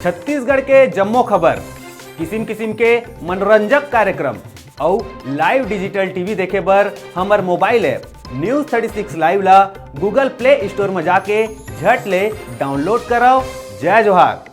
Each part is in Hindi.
छत्तीसगढ़ के जम्मो खबर, किसिम किसिम के मनोरंजक कार्यक्रम और लाइव डिजिटल टीवी देखे बर हमर मोबाइल ऐप News36 लाइव ला गूगल प्ले स्टोर में जाके झट ले डाउनलोड कराओ। जय जोहार।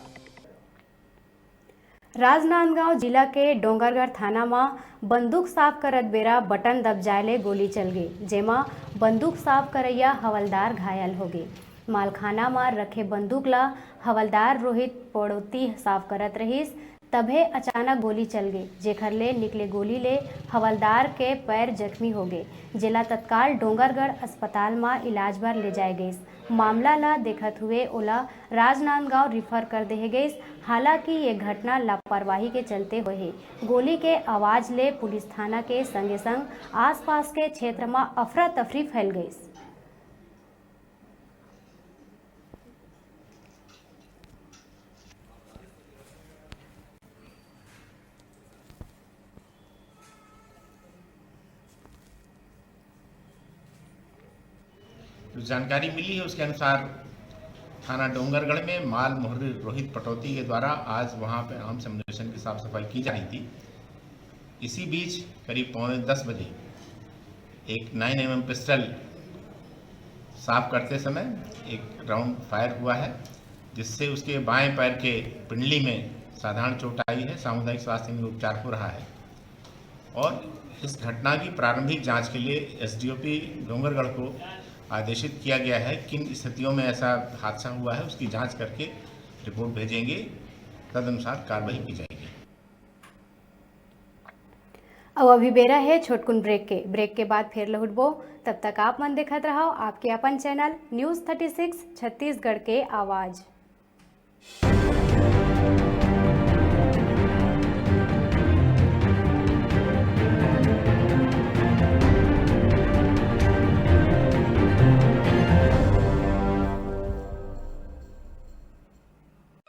राजनांदगांव जिला के डोंगरगढ़ थाना में बंदूक साफ करत बेरा बटन दब जाए ले गोली चल गई, जेमा बंदूक साफ करैया हवलदार घायल हो गए। मालखाना में रखे बंदूक ला हवलदार रोहित पड़ोती साफ करत रहीस, तभे अचानक गोली चल गई, जेखर ले निकले गोली ले हवलदार के पैर जख्मी हो गए, जेला तत्काल डोंगरगढ़ अस्पताल में इलाज बर ले जाए गईस। मामला ला देखत हुए ओला राजनांदगांव रिफर कर दे गईस। हालांकि ये घटना लापरवाही के चलते हुए है। गोली के आवाज ले पुलिस थाना के संगे संग आसपास के क्षेत्र में अफरा तफरी फैल गई। जो जानकारी मिली है उसके अनुसार थाना डोंगरगढ़ में माल मोहरी रोहित पटौती के द्वारा आज वहां पर आम सम्मेलन की साफ सफाई की जा रही थी। इसी बीच करीब 9:45 बजे एक 9mm पिस्टल साफ करते समय एक राउंड फायर हुआ है, जिससे उसके बाएं पैर के पिंडली में साधारण चोट आई है। सामुदायिक स्वास्थ्य में उपचार हो रहा है और इस घटना की प्रारंभिक जांच के लिए एसडीओपी डोंगरगढ़ को आदेशित किया गया है। किन स्थितियों में ऐसा हादसा हुआ है उसकी जांच करके रिपोर्ट भेजेंगे, तदनुसार कार्रवाई की जाएगी। अब अभी बेरा है छोटकुन ब्रेक के बाद फिर लौटबो। तब तक आप मन देखत रहो आपके अपन चैनल News36 छत्तीसगढ़ के आवाज।